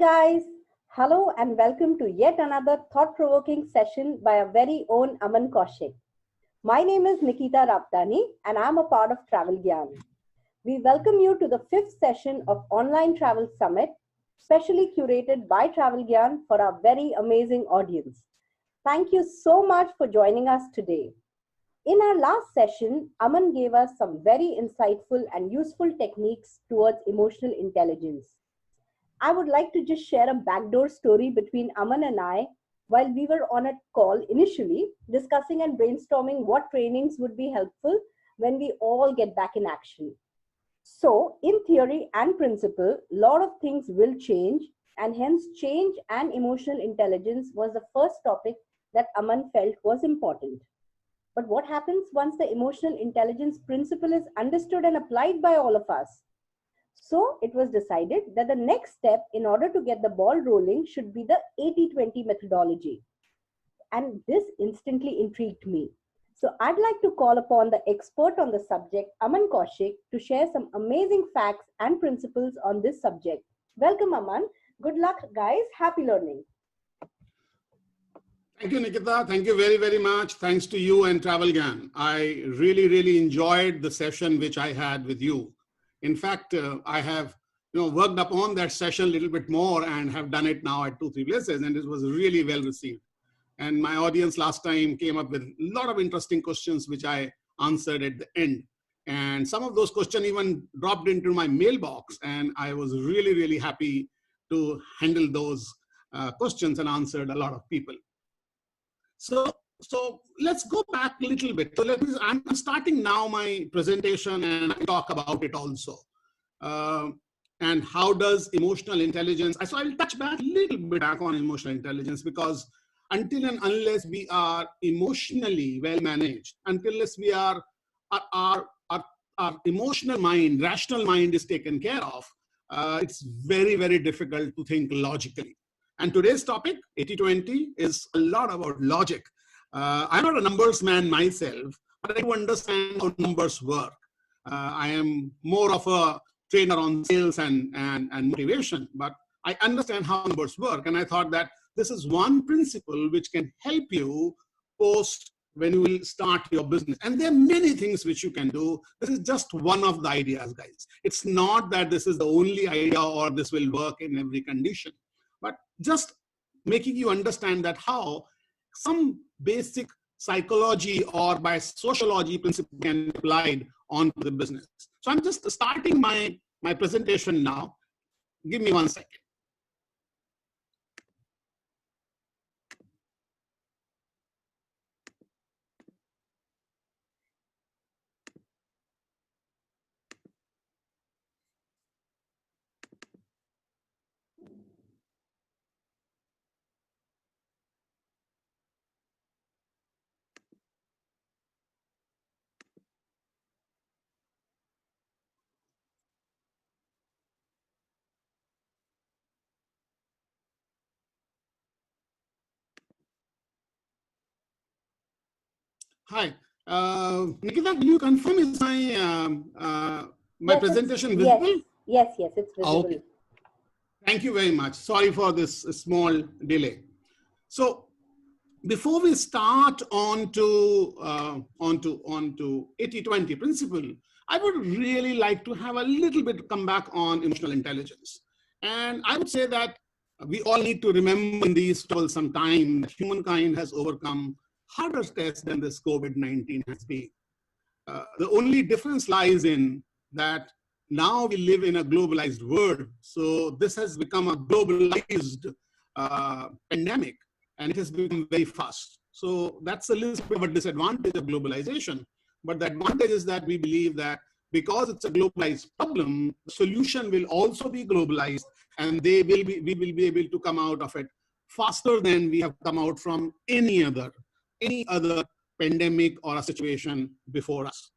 guys, hello and welcome to yet another thought-provoking session by our very own Aman Kaushik. My name is Nikita Rawtani and I'm a part of TravelGyaan. We welcome you to the fifth session of Online Travel Summit, specially curated by TravelGyaan for our very amazing audience. Thank you so much for joining us today. In our last session, Aman gave us some very insightful and useful techniques towards emotional intelligence. I would like to just share a backdoor story between Aman and I while we were on a call initially discussing and brainstorming what trainings would be helpful when we all get back in action. So, in theory and principle, a lot of things will change, and hence, change and emotional intelligence was the first topic that Aman felt was important. But what happens once the emotional intelligence principle is understood and applied by all of us? So it was decided that the next step in order to get the ball rolling should be the 80-20 methodology. And this instantly intrigued me. So I'd like to call upon the expert on the subject, Aman Kaushik, to share some amazing facts and principles on this subject. Welcome, Aman. Good luck, guys. Happy learning. Thank you, Nikita. Thank you very, very much. Thanks to you and TravelGyaan. I really enjoyed the session which I had with you. In fact, I have worked upon that session a little bit more and have done it now at 2-3 places, and it was really well received. And my audience last time came up with a lot of interesting questions which I answered at the end. And some of those questions even dropped into my mailbox, and I was really happy to handle those questions and answered a lot of people. So let's go back a little bit. So I'm starting now my presentation and I talk about it also. And how does emotional intelligence, so I'll touch back a little bit back on emotional intelligence, because until and unless we are emotionally well managed, unless we are, our emotional mind, rational mind is taken care of, it's very difficult to think logically. And today's topic, 80-20, is a lot about logic. I'm not a numbers man myself, but I do understand how numbers work. I am more of a trainer on sales and motivation, but I understand how numbers work. And I thought that this is one principle which can help you post when you will start your business. And there are many things which you can do. This is just one of the ideas, guys. It's not that this is the only idea or this will work in every condition, but just making you understand that how some basic psychology or by sociology principle can be applied onto the business. So I'm just starting my presentation now. Give me 1 second. Hi, Nikita, will you confirm is my presentation visible? Yes, it's visible. Okay. Thank you very much. Sorry for this small delay. So before we start onto 80-20 principle, I would really like to have a little bit come back on emotional intelligence. And I would say that we all need to remember in these troublesome times that humankind has overcome harder tests than this COVID-19 has been. The only difference lies in that now we live in a globalized world. So this has become a globalized pandemic, and it has become very fast. So that's a little bit of a disadvantage of globalization. But the advantage is that we believe that because it's a globalized problem, the solution will also be globalized, and we will be able to come out of it faster than we have come out from any other pandemic or a situation before us.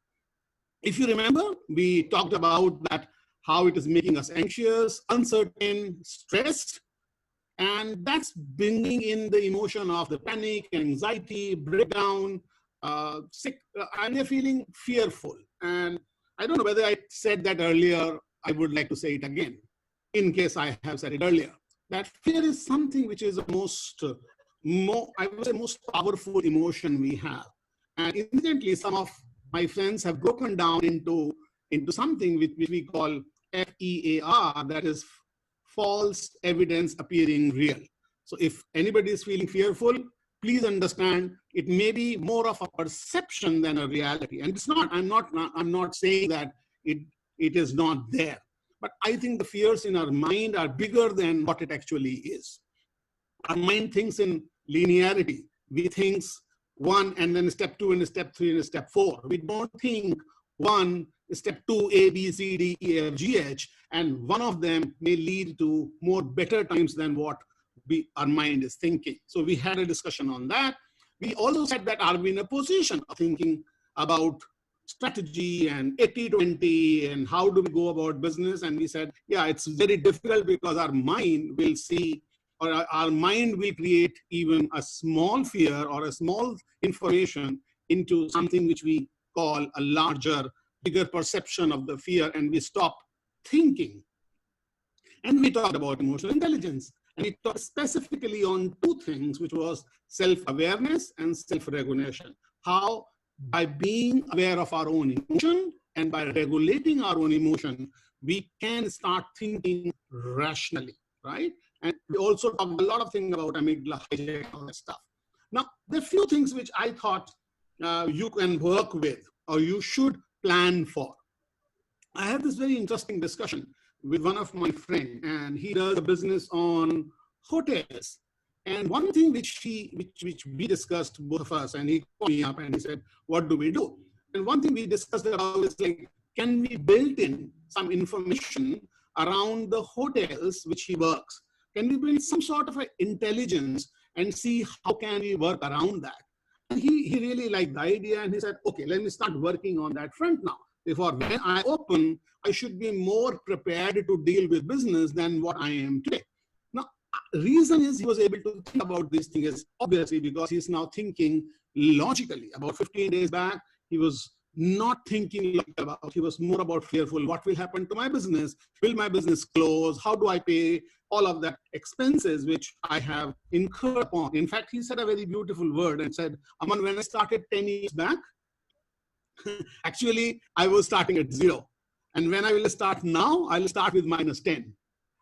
If you remember, we talked about that, how it is making us anxious, uncertain, stressed, and that's bringing in the emotion of the panic, anxiety, breakdown, sick, and they're feeling fearful. And I don't know whether I said that earlier. I would like to say it again, in case I have said it earlier. that fear is something which is the I would say, most powerful emotion we have. And incidentally, some of my friends have broken down into something which we call FEAR, that is false evidence appearing real. So if anybody is feeling fearful, please understand it may be more of a perception than a reality. And it's not, I'm not saying that it is not there. But I think the fears in our mind are bigger than what it actually is. Our mind thinks in linearity. We think one and then step two and step three and step four. We don't think one, step two, A, B, C, D, E, F, G, H, and one of them may lead to more better times than what our mind is thinking. So we had a discussion on that. We also said that are we in a position of thinking about strategy and 80-20 and how do we go about business? And we said, yeah, it's very difficult because our mind will see, or our mind will create even a small fear or a small information into something which we call a larger, bigger perception of the fear, and we stop thinking. And we talked about emotional intelligence. And we talked specifically on two things, which was self-awareness and self-regulation. How by being aware of our own emotion and by regulating our own emotion, we can start thinking rationally, right? And we also talked a lot of things about amygdala, hijack, all that stuff. Now, there are a few things which I thought you can work with or you should plan for. I had this very interesting discussion with one of my friends, and he does a business on hotels. And one thing which we discussed, both of us, and he called me up and he said, what do we do? And one thing we discussed about is like, can we build in some information around the hotels which he works? Can we build some sort of an intelligence and see how can we work around that? And he really liked the idea, and he said, okay, let me start working on that front now. Therefore, when I open, I should be more prepared to deal with business than what I am today. Now, reason is he was able to think about this thing is obviously because he's now thinking logically. About 15 days back, he was not thinking about, he was more about fearful. What will happen to my business? Will my business close? How do I pay all of that expenses which I have incurred upon? In fact, he said a very beautiful word and said, Aman, when I started 10 years back, actually, I was starting at 0. And when I will start now, I will start with -10.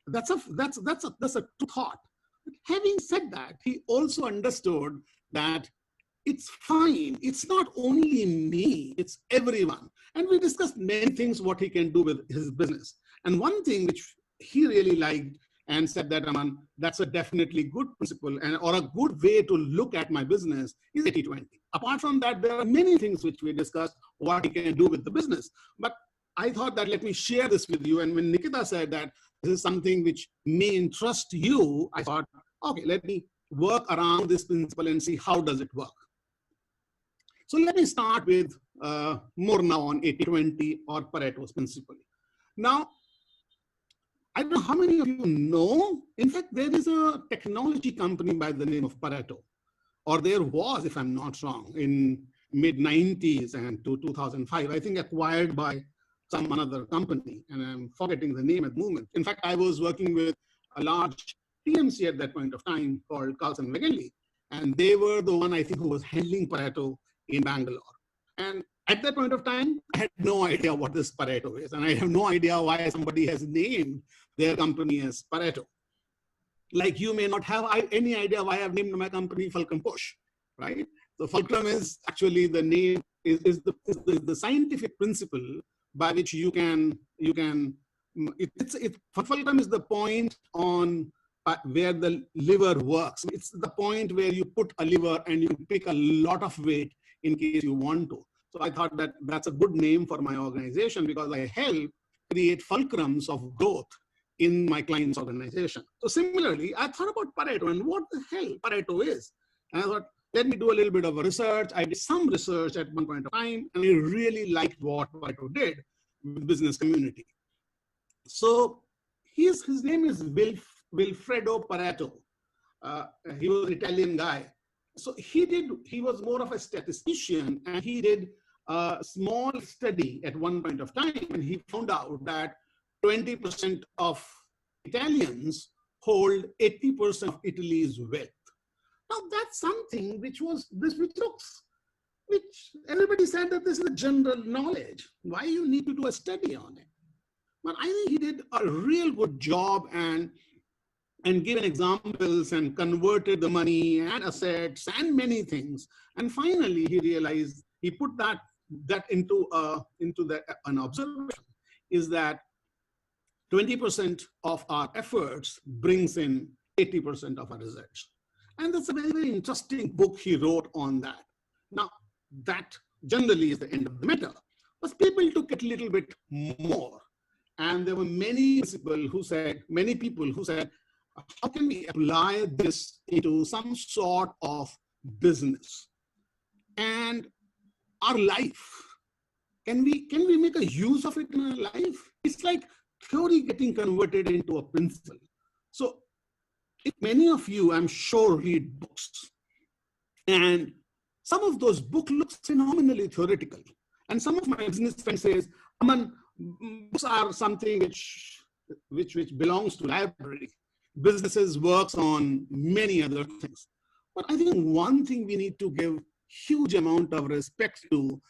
That's a true thought. But having said that, he also understood that it's fine. It's not only me, it's everyone. And we discussed many things what he can do with his business. And one thing which he really liked and said that, Aman, that's a definitely good principle or a good way to look at my business is 80-20. Apart from that, there are many things which we discussed what he can do with the business. But I thought that let me share this with you. And when Nikita said that this is something which may interest you, I thought, okay, let me work around this principle and see how does it work. So let me start with more now on 80-20 or Pareto's principle. Now, I don't know how many of you know, in fact, there is a technology company by the name of Pareto, or there was, if I'm not wrong, in mid-90s and to 2005, I think acquired by some another company, and I'm forgetting the name at the moment. In fact, I was working with a large TMC at that point of time called Carlson McGinley, and they were the one, I think, who was handling Pareto in Bangalore. And at that point of time, I had no idea what this Pareto is, and I have no idea why somebody has named their company as Pareto. Like you may not have any idea why I've named my company Fulcrum Push, right? So Fulcrum is actually the name, is the scientific principle by which Fulcrum is the point on where the liver works. It's the point where you put a liver and you pick a lot of weight in case you want to. So I thought that that's a good name for my organization because I help create fulcrums of growth in my client's organization. So similarly, I thought about Pareto and what the hell Pareto is. And I thought, let me do a little bit of a research. I did some research at one point of time, and I really liked what Pareto did with the business community. So his name is Fredo Pareto. He was an Italian guy. So he was more of a statistician, and he did a small study at one point of time, and he found out that 20% of Italians hold 80% of Italy's wealth. Now that's something which everybody said that this is a general knowledge. Why you need to do a study on it? But I think he did a real good job and given examples and converted the money and assets and many things. And finally, he realized, he put that into an observation, is that 20% of our efforts brings in 80% of our results. And that's a very, very interesting book he wrote on that. Now, that generally is the end of the matter. But people took it a little bit more. And there were many people who said, how can we apply this into some sort of business and our life? Can we make a use of it in our life? It's like theory getting converted into a principle. So if many of you, I'm sure, read books, and some of those books look phenomenally theoretical. And some of my business friends says, Aman, books are something which belongs to library. Businesses works on many other things. But I think one thing we need to give huge amount of respect to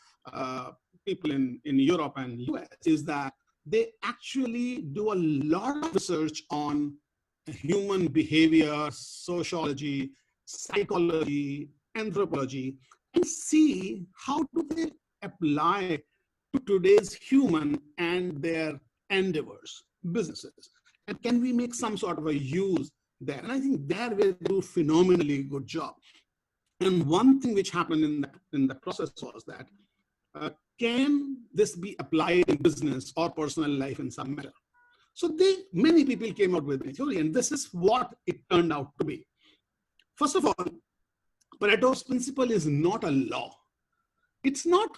people in Europe and US is that they actually do a lot of research on human behavior, sociology, psychology, anthropology, and see how do they apply to today's human and their endeavors, businesses. And can we make some sort of a use there? And I think there we do phenomenally good job. And one thing which happened in the process was that, can this be applied in business or personal life in some manner? So many people came out with a theory, and this is what it turned out to be. First of all, Pareto's principle is not a law. It's more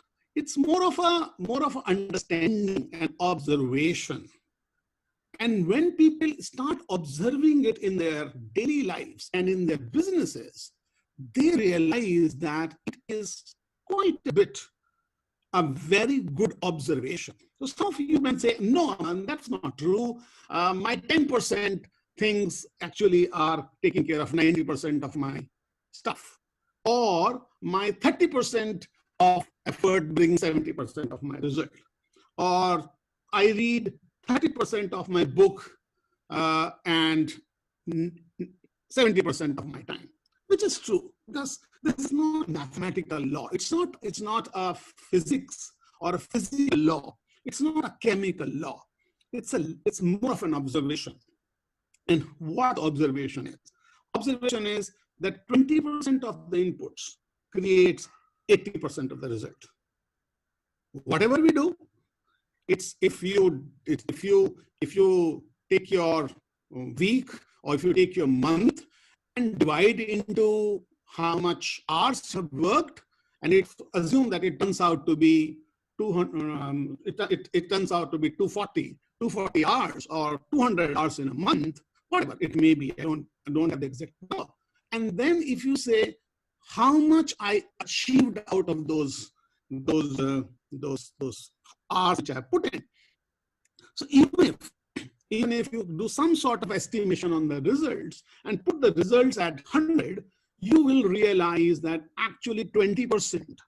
of a understanding and observation. And when people start observing it in their daily lives and in their businesses, they realize that it is quite a bit a very good observation. So some of you might say, no, man, that's not true. My 10% things actually are taking care of 90% of my stuff. Or my 30% of effort brings 70% of my result. Or I read 30% of my book and 70% of my time, which is true, because this is not mathematical law. It's not a physics or a physical law. It's not a chemical law. It's more of an observation. And what observation is? Observation is that 20% of the inputs creates 80% of the result. Whatever we do, if you take your week or if you take your month and divide into how much hours you have worked, and assume that it turns out to be 200, it turns out to be 240 hours or 200 hours in a month, whatever it may be. I don't have the exact number. And then if you say how much I achieved out of those hours which I have put in. So even if you do some sort of estimation on the results and put the results at 100, you will realize that actually 20%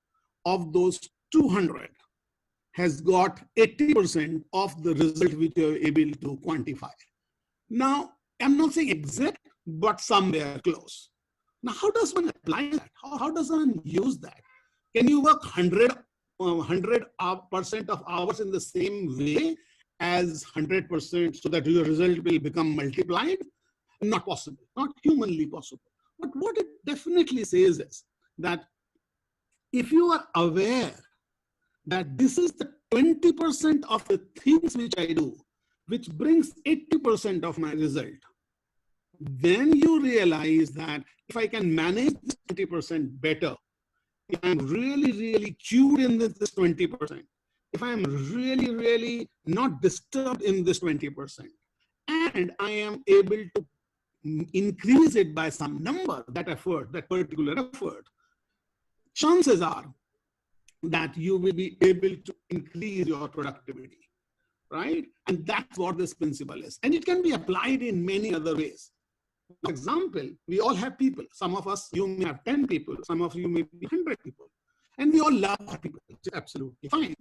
of those 200 has got 80% of the result which you are able to quantify. Now, I'm not saying exact, but somewhere close. Now, how does one apply that? How does one use that? Can you work 100% of hours in the same way as 100% so that your result will become multiplied? Not possible, not humanly possible. But what it definitely says is that if you are aware that this is the 20% of the things which I do, which brings 80% of my result, then you realize that if I can manage this 20% better, if I'm really, really cued in this 20%, if I'm really, really not disturbed in this 20%, and I am able to increase it by some number, that particular effort, chances are that you will be able to increase your productivity, right? And that's what this principle is. And it can be applied in many other ways. For example, we all have people. Some of us, you may have 10 people. Some of you may be 100 people. And we all love our people, which is absolutely fine.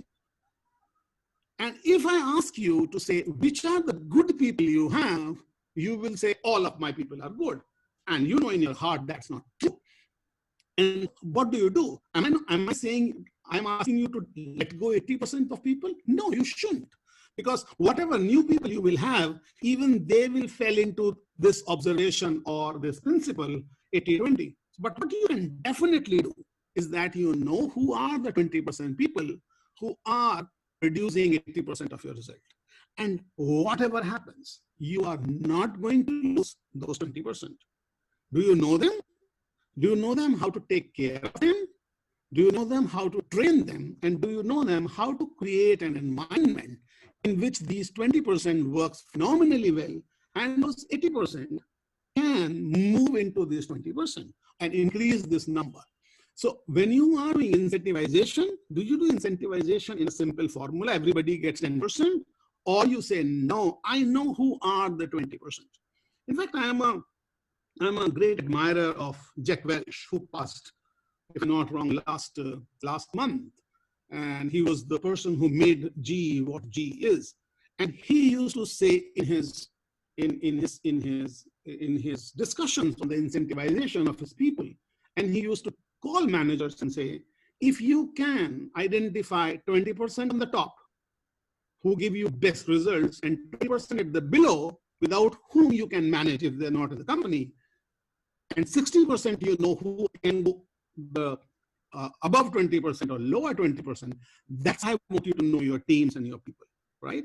And if I ask you to say, which are the good people you have, you will say, all of my people are good. And you know in your heart, that's not true. And what do? Am I saying, I'm asking you to let go 80% of people? No, you shouldn't. Because whatever new people you will have, even they will fall into this observation or this principle, 80-20. But what you can definitely do is that you know who are the 20% people who are producing 80% of your result. And whatever happens, you are not going to lose those 20%. Do you know them? Do you know them how to take care of them? Do you know them how to train them? And do you know them how to create an environment in which these 20% works phenomenally well, and those 80% can move into this 20% and increase this number? So when you are doing incentivization, do you do incentivization in a simple formula, everybody gets 10%? Or you say, no, I know who are the 20%. In fact, I'm a great admirer of Jack Welch, who passed, if I'm not wrong, last month. And he was the person who made GE what GE is. And he used to say in his discussions on the incentivization of his people, and he used to call managers and say, if you can identify 20% on the top who give you best results and 20% at the below without whom you can manage if they're not in the company, and 60% you know who can go the above 20% or lower 20%, that's how I want you to know your teams and your people, right?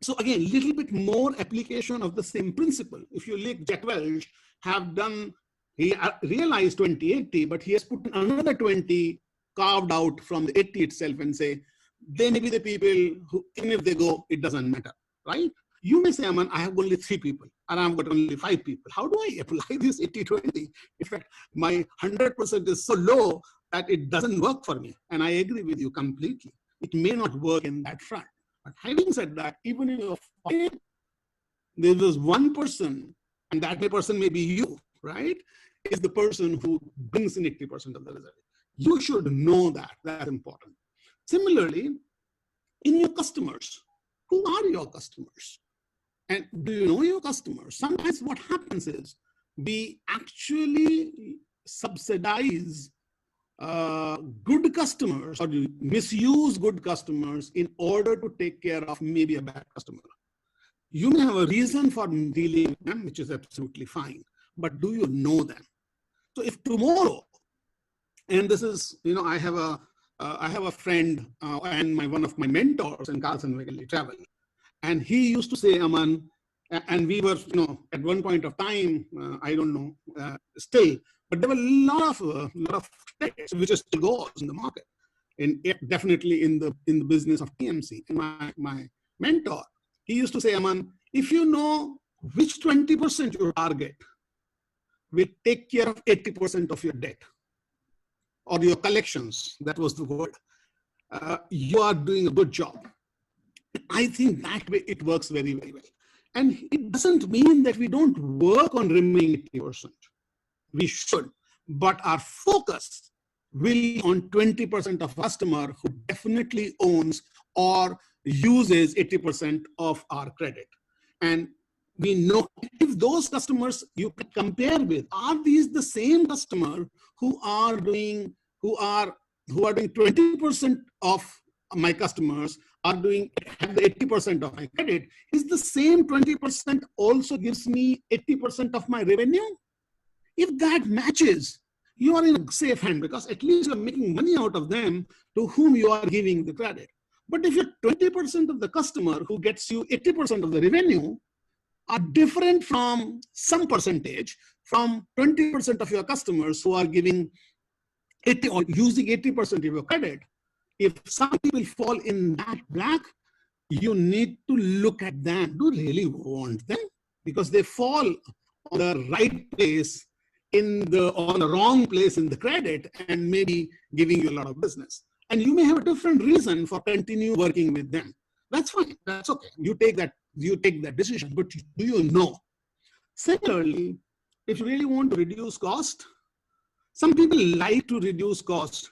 So again, little bit more application of the same principle. If you look, Jack Welch have done, he realized 20-80, but he has put another 20 carved out from the 80 itself and say, they may be the people who, even if they go, it doesn't matter, right? You may say, Aman, I have only 3 people and I've got only 5 people. How do I apply this 80-20? In fact, my 100% is so low that it doesn't work for me. And I agree with you completely. It may not work in that front. But having said that, even if you're 5, there was one person, and that person may be you, right? Is the person who brings in 80% of the result. You should know that. That's important. Similarly, in your customers, who are your customers? And do you know your customers? Sometimes what happens is we actually subsidize good customers or misuse good customers in order to take care of maybe a bad customer. You may have a reason for dealing with them, which is absolutely fine, but do you know them? So if tomorrow, and this is, I have a friend and one of my mentors in Carlson Wakeley Travel. And he used to say, Aman, and we were, at one point of time, I don't know, still, but there were a lot of texts which still goes in the market, and definitely in the business of TMC. And my mentor, he used to say, Aman, if you know which 20% you target will take care of 80% of your debt or your collections, that was the word, you are doing a good job. I think that way it works very, very well. And it doesn't mean that we don't work on remaining 80%. We should, but our focus will be on 20% of customer who definitely owns or uses 80% of our credit. And we know if those customers you can compare with, are these the same customer who are doing 20% of my customers are doing have the 80% of my credit, is the same 20% also gives me 80% of my revenue? If that matches, you are in a safe hand because at least you're making money out of them to whom you are giving the credit. But if you're 20% of the customer who gets you 80% of the revenue are different from some percentage from 20% of your customers who are giving 80 or using 80% of your credit, if some people fall in that black, you need to look at them. Do you really want them? Because they fall on the right place on the wrong place in the credit and maybe giving you a lot of business. And you may have a different reason for continue working with them. That's fine. That's okay. You take that decision. But do you know Similarly, if you really want to reduce cost, some people like to reduce cost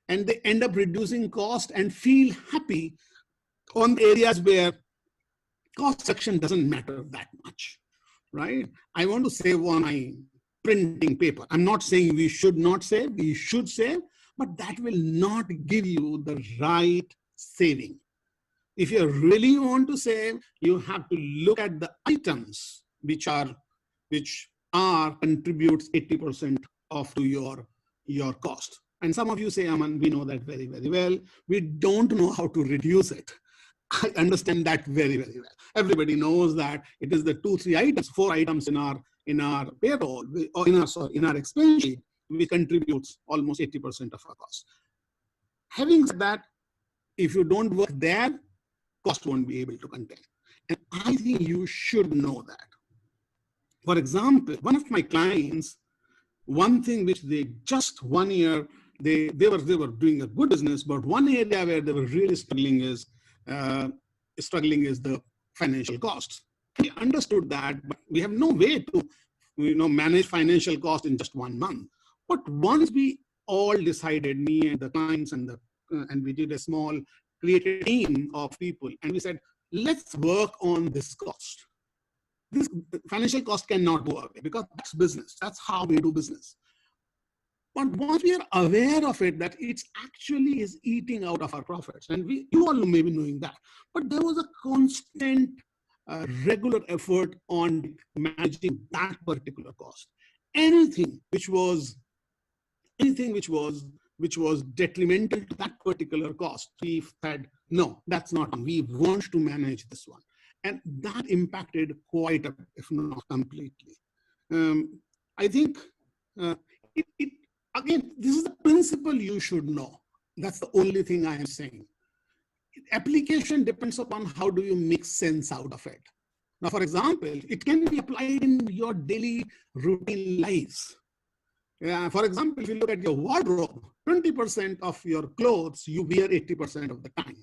and they end up reducing cost and feel happy on the areas where cost section doesn't matter that much, right? I want to save on my printing paper. I'm not saying we should not save, we should save, but that will not give you the right saving. If you really want to save, you have to look at the items which contributes 80% of to your cost. And some of you say, Aman, we know that very, very well. We don't know how to reduce it. I understand that very, very well. Everybody knows that it is the 2, 3 items, 4 items in our payroll or in our expense sheet, which contributes almost 80% of our cost. Having said that, if you don't work there, cost won't be able to contain. And I think you should know that. For example, one of my clients, one thing which they just 1 year, they were doing a good business, but one area where they were really struggling is the financial costs. We understood that, but we have no way to manage financial cost in just 1 month. But once we all decided, me and the clients and we did a small created team of people, and we said, let's work on this cost. This financial cost cannot go away because that's business. That's how we do business. But once we are aware of it, that it actually is eating out of our profits, and you all may be knowing that, but there was a constant, regular effort on managing that particular cost. Anything which was detrimental to that particular cost, we said, no, that's not. We want to manage this one, and that impacted quite a bit, if not completely. I think again, this is the principle you should know. That's the only thing I am saying. Application depends upon how do you make sense out of it. Now, for example, it can be applied in your daily routine lives. For example, if you look at your wardrobe, 20% of your clothes you wear 80% of the time.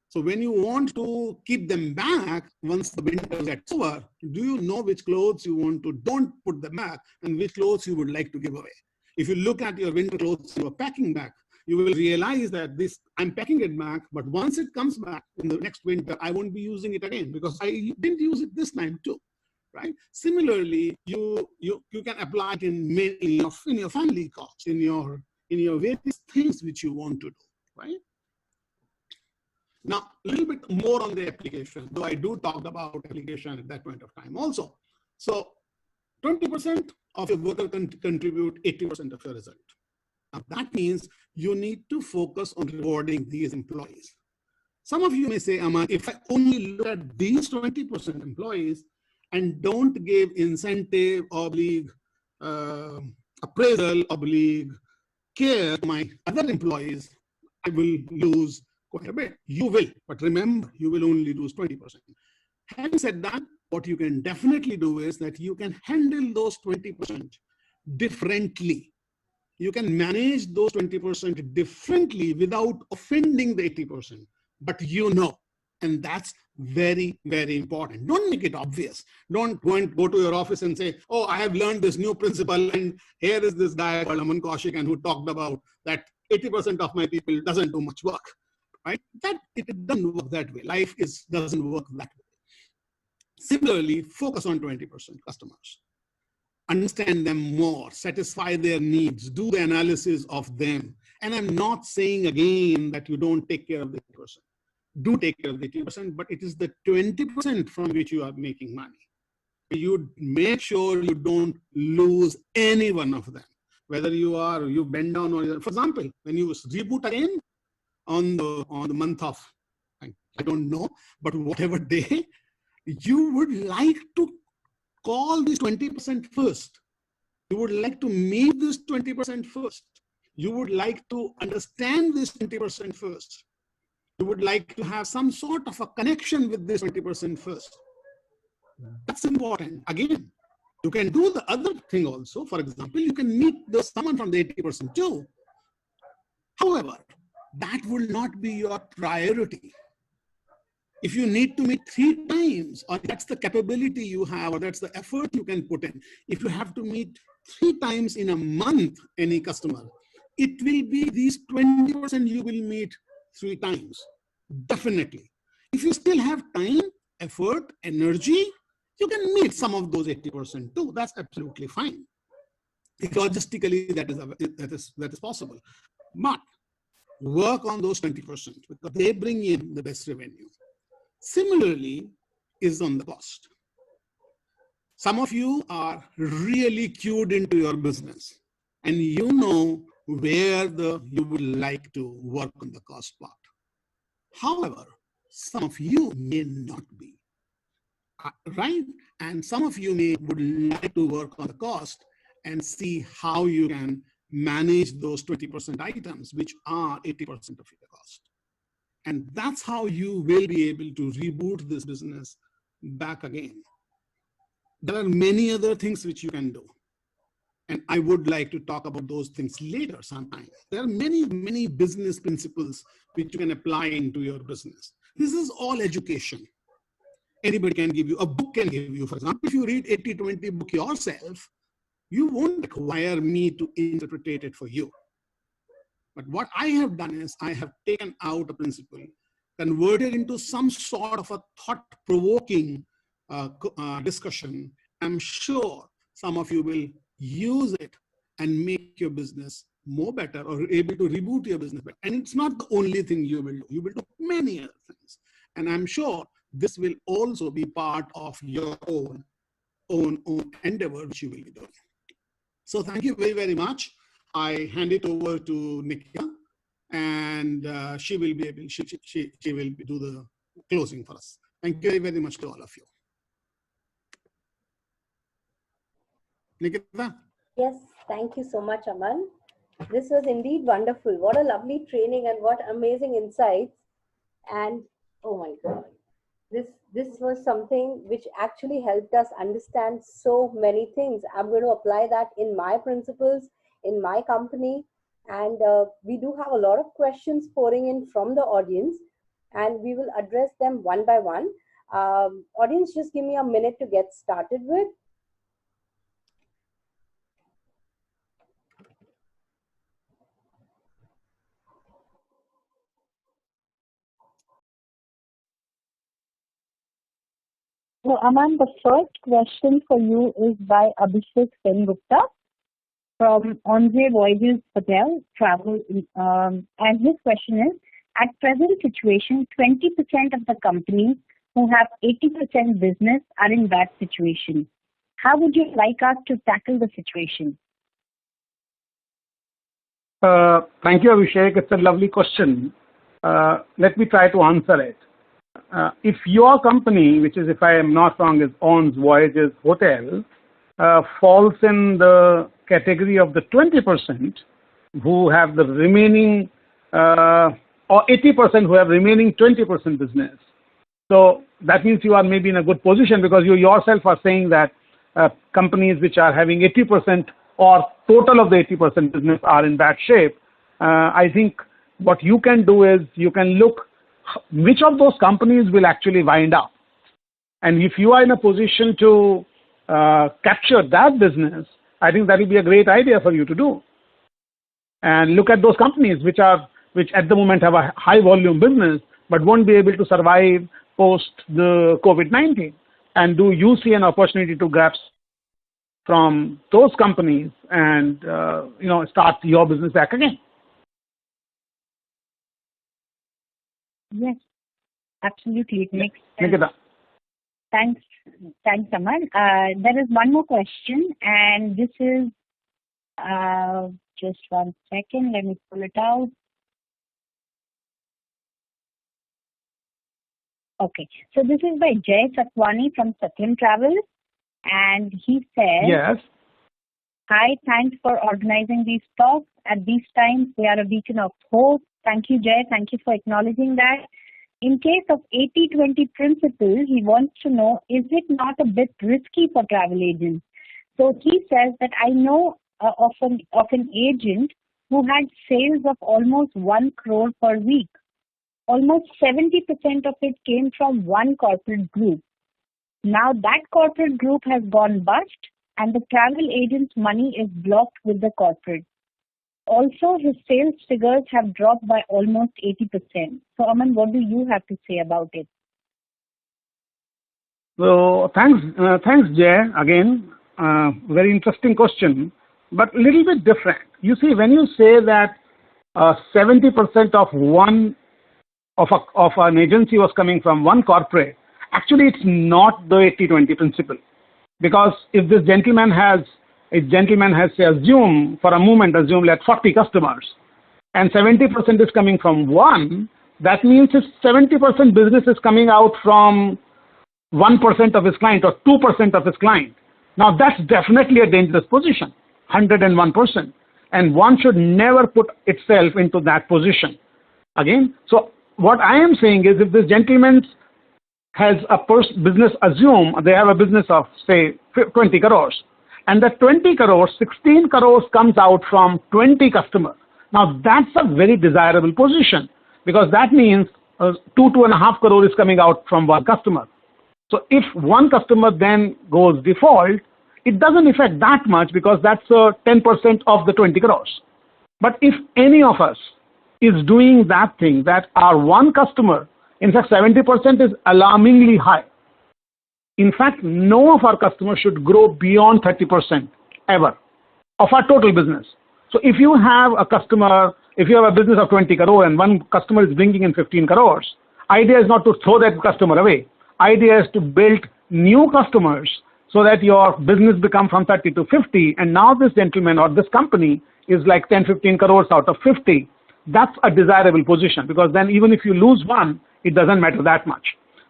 So when you want to keep them back, once the winter gets over, do you know which clothes you want to don't put them back and which clothes you would like to give away? If you look at your winter clothes you are packing back, you will realize that I'm packing it back, but once it comes back in the next winter, I won't be using it again because I didn't use it this time too, right? Similarly, you can apply it in your family costs, in your various things which you want to do, right? Now, a little bit more on the application, though I do talk about application at that point of time also. So 20% of your worker contribute 80% of your result. Now, that means you need to focus on rewarding these employees. Some of you may say, Aman, if I only look at these 20% employees and don't give incentive, appraisal, care to my other employees, I will lose quite a bit. You will, but remember, you will only lose 20%. Having said that, what you can definitely do is that you can handle those 20% differently. You can manage those 20% differently without offending the 80%, but and that's very, very important. Don't make it obvious. Don't go to your office and say, oh, I have learned this new principle, and here is this guy called Aman Kaushik, and who talked about that 80% of my people doesn't do much work, right? It doesn't work that way. Life doesn't work that way. Similarly, focus on 20% customers. Understand them more, satisfy their needs, do the analysis of them. And I'm not saying again that you don't take care of the 80%. Do take care of the 80%, but it is the 20% from which you are making money. You make sure you don't lose any one of them. Whether you bend down or, for example, when you reboot again on the month of, I don't know, but whatever day, you would like to call this 20% first. You would like to meet this 20% first. You would like to understand this 20% first. You would like to have some sort of a connection with this 20% first. That's important. Again, you can do the other thing also. For example, you can meet someone from the 80% too. However, that will not be your priority. If you need to meet 3 times, or that's the capability you have, or that's the effort you can put in, if you have to meet 3 times in a month any customer, it will be these 20% you will meet 3 times. Definitely. If you still have time, effort, energy, you can meet some of those 80% too. That's absolutely fine. Logistically, that is possible. But work on those 20% because they bring in the best revenue. Similarly, is on the cost. Some of you are really cued into your business and you know where you would like to work on the cost part. However, some of you may not be, right? And some of you would like to work on the cost and see how you can manage those 20% items, which are 80% of your cost. And that's how you will be able to reboot this business back again. There are many other things which you can do. And I would like to talk about those things later sometime. There are many, many business principles which you can apply into your business. This is all education. Anybody can give you, a book can give you, for example, if you read 80-20 book yourself, you won't require me to interpret it for you. But what I have done is I have taken out a principle, converted into some sort of a thought-provoking discussion. I'm sure some of you will use it and make your business more better or able to reboot your business better. And it's not the only thing you will do. You will do many other things. And I'm sure this will also be part of your own endeavor, which you will be doing. So thank you very, very much. I hand it over to Nikita, and she will be able, she will do the closing for us. Thank you very, very much to all of you. Nikita? Yes, thank you so much, Aman. This was indeed wonderful. What a lovely training and what amazing insights. And oh my God, this was something which actually helped us understand so many things. I'm going to apply that in my principles, in my company. And we do have a lot of questions pouring in from the audience, and we will address them one by one. Audience, just give me a minute to get started with. So, Aman, the first question for you is by Abhishek Sengupta from Unveil Voyages Hotel Travel. And his question is, at present situation, 20% of the companies who have 80% business are in that situation. How would you like us to tackle the situation? Thank you, Abhishek. It's a lovely question. Let me try to answer it. If your company, which is, if I am not wrong, is On's Voyages Hotel, falls in the category of the 20% who have the remaining, or 80% who have remaining 20% business. So that means you are maybe in a good position because you yourself are saying that companies which are having 80% or total of the 80% business are in bad shape. I think what you can do is you can look which of those companies will actually wind up. And if you are in a position to capture that business, I think that will be a great idea for you to do. And look at those companies which at the moment have a high volume business but won't be able to survive post the COVID-19. And do you see an opportunity to grab from those companies and start your business back again? Yes, absolutely. It makes sense. Nikita. Thanks, Aman. There is one more question, and this is, just 1 second, let me pull it out. Okay, so this is by Jay Satwani from Satyam Travel, and he says, yes. Hi, thanks for organizing these talks. At these times, they are a beacon of hope. Thank you, Jay. Thank you for acknowledging that. In case of 80-20 principle, he wants to know, is it not a bit risky for travel agents? So he says that I know of an agent who had sales of almost 1 crore per week. almost 70% of it came from one corporate group. Now that corporate group has gone bust and the travel agent's money is blocked with the corporate. Also, his sales figures have dropped by almost 80%. So, Aman, what do you have to say about it? So thanks, Jay. Again, very interesting question, but a little bit different. You see, when you say that 70% of an agency was coming from one corporate, actually it's not the 80-20 principle. Because if this gentleman has, say, assume for a moment, let 40 customers, and 70% is coming from one, that means if 70% business is coming out from 1% of his client or 2% of his client. Now that's definitely a dangerous position, 101%. And one should never put itself into that position. Again, so what I am saying is if this gentleman has a business, assume they have a business of say 20 crores, and that 20 crores, 16 crores comes out from 20 customers. Now that's a very desirable position because that means 2.5 crore is coming out from one customer. So if one customer then goes default, it doesn't affect that much because that's 10% of the 20 crores. But if any of us is doing that thing, that our one customer, in fact 70% is alarmingly high. In fact, no of our customers should grow beyond 30% ever of our total business. So if you have a customer, if you have a business of 20 crore and one customer is bringing in 15 crores, idea is not to throw that customer away. Idea is to build new customers so that your business become from 30 to 50, and now this gentleman or this company is like 10-15 crores out of 50. That's a desirable position because then even if you lose one, it doesn't matter that much.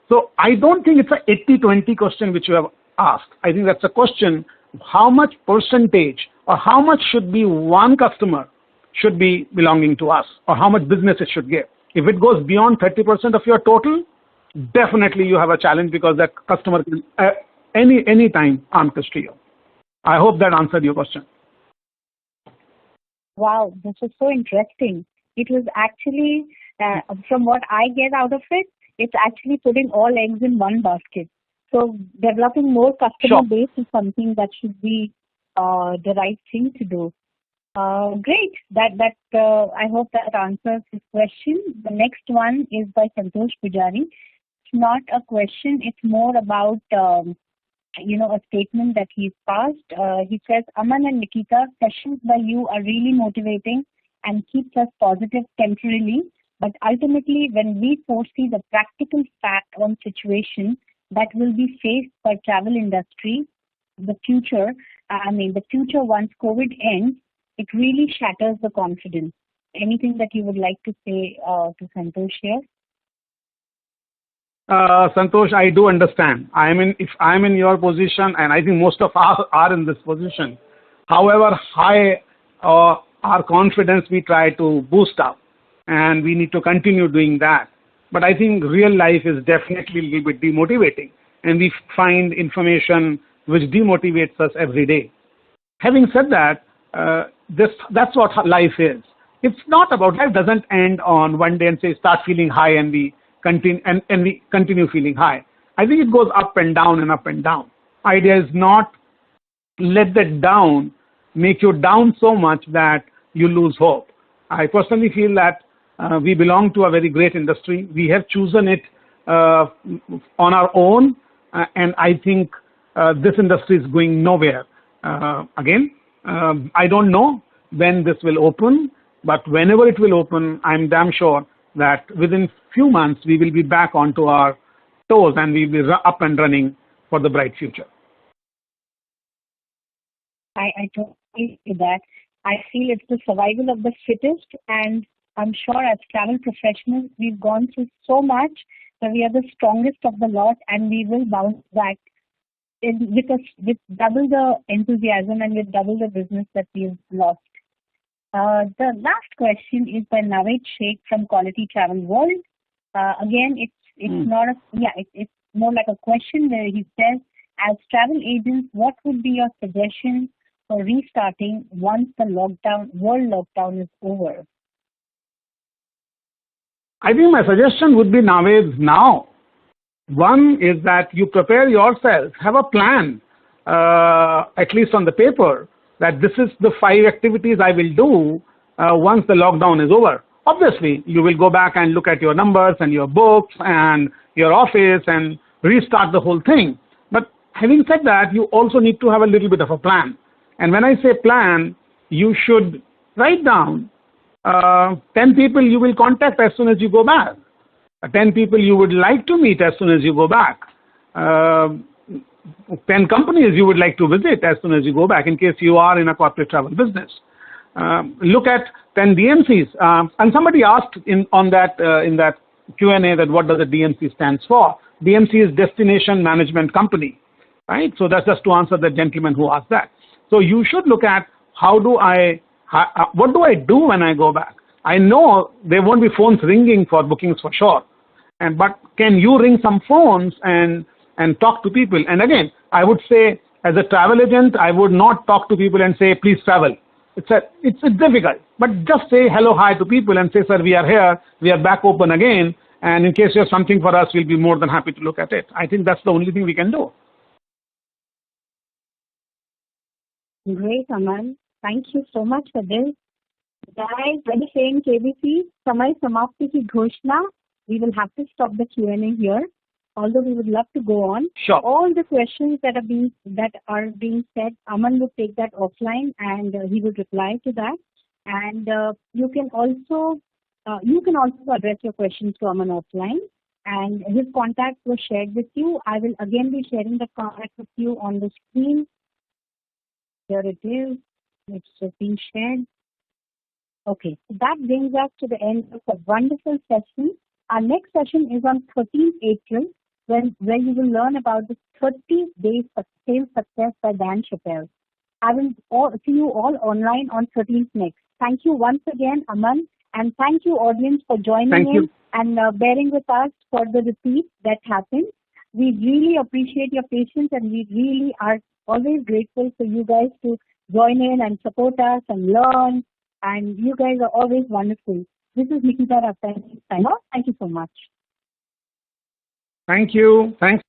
So I don't think it's a 80-20 question which you have asked. I think that's a question, how much percentage or how much should be one customer should be belonging to us or how much business it should give. If it goes beyond 30% of your total, definitely you have a challenge because that customer can any time arm twist to you. I hope that answered your question. Wow, this is so interesting. It was actually, from what I get out of it, it's actually putting all eggs in one basket. So developing more customer base is something that should be the right thing to do. Great. I hope that answers this question. The next one is by Santosh Pujari. It's not a question. It's more about, a statement that he's passed. He says, Aman and Nikita, sessions by you are really motivating and keeps us positive temporarily. But ultimately, when we foresee the practical fact on situation that will be faced by travel industry, the future once COVID ends, it really shatters the confidence. Anything that you would like to say to Santosh here? Santosh, I do understand. If I'm in your position, and I think most of us are in this position, however high our confidence we try to boost up, and we need to continue doing that. But I think real life is definitely a little bit demotivating, and we find information which demotivates us every day. Having said that, that's what life is. It's not about, life doesn't end on one day and say start feeling high and we continue feeling high. I think it goes up and down and up and down. Idea is not let that down make you down so much that you lose hope. I personally feel that we belong to a very great industry. We have chosen it on our own, and I think this industry is going nowhere. I don't know when this will open, but whenever it will open, I'm damn sure that within few months we will be back onto our toes and we will be up and running for the bright future. I totally see that. I feel it's the survival of the fittest, and I'm sure as travel professionals we've gone through so much that we are the strongest of the lot, and we will bounce back with double the enthusiasm and with double the business that we've lost. The last question is by Naveed Sheikh from Quality Travel World. Again, it's more like a question where he says, as travel agents, what would be your suggestion for restarting once the world lockdown is over? I think my suggestion would be nowadays now. One is that you prepare yourself, have a plan, at least on the paper, that this is the 5 activities I will do once the lockdown is over. Obviously, you will go back and look at your numbers and your books and your office and restart the whole thing. But having said that, you also need to have a little bit of a plan. And when I say plan, you should write down 10 people you will contact as soon as you go back, 10 people you would like to meet as soon as you go back, 10 companies you would like to visit as soon as you go back in case you are in a corporate travel business. Look at 10 DMCs. And somebody asked in that Q&A that what does the DMC stands for. DMC is Destination Management Company, right? So that's just to answer the gentleman who asked that. So you should look at what do I do when I go back? I know there won't be phones ringing for bookings for sure. But can you ring some phones and talk to people? And again, I would say as a travel agent, I would not talk to people and say, please travel. It's difficult, but just say hello, hi to people and say, sir, we are here, we are back open again. And in case you have something for us, we'll be more than happy to look at it. I think that's the only thing we can do. Great, Aman. Thank you so much for this. Guys, when saying KBC, Samay Samapti ki Ghoshna, we will have to stop the Q&A here. Although we would love to go on. Sure. All the questions that are being said, Aman would take that offline and he would reply to that. And you can also address your questions to Aman offline. And his contact was shared with you. I will again be sharing the contact with you on the screen. Here it is. It's just being shared. Okay, so that brings us to the end of a wonderful session. Our next session is on 13th April, where you will learn about the 30 Days of Sales Success by Dan Chappell. I will see you all online on 13th next. Thank you once again, Aman, and thank you, audience, for joining in and bearing with us for the repeat that happened. We really appreciate your patience, and we really are always grateful for you guys to join in and support us and learn. And you guys are always wonderful. This is Nikita Rawtani. Thank you so much. Thank you. Thanks.